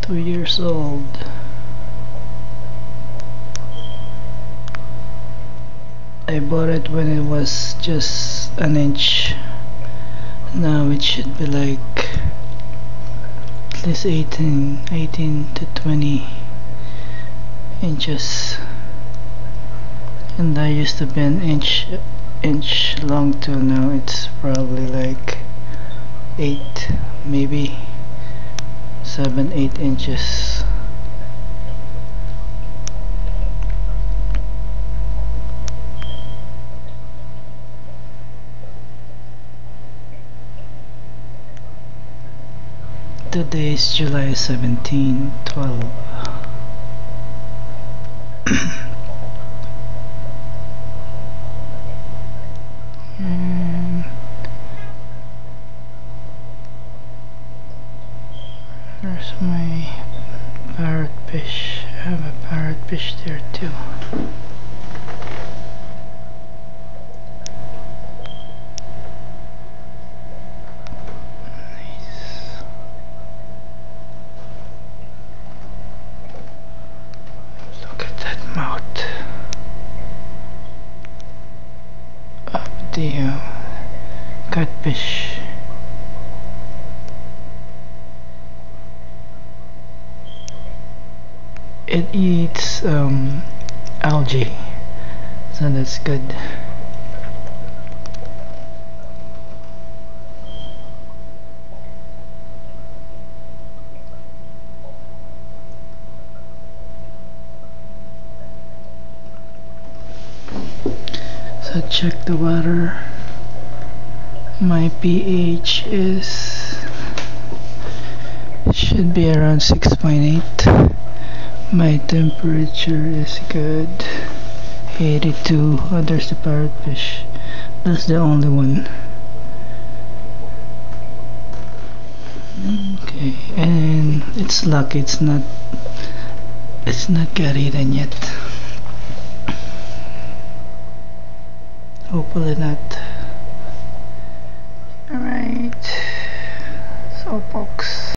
2 years old. I bought it when it was just an inch. Now it should be like at least 18 to 20 inches. And that used to be an inch long till now it's probably like 8, maybe 7-8 inches. Today is July 17, 12. There's my parrotfish. I have a parrotfish there too. Nice. Look at that mouth of the catfish. It eats algae, so that's good. So check the water. My pH should be around 6.8. My temperature is good, 82. Oh, there's the parrotfish. That's the only one. Okay, and it's lucky it's not got eaten yet. Hopefully not. Alright, so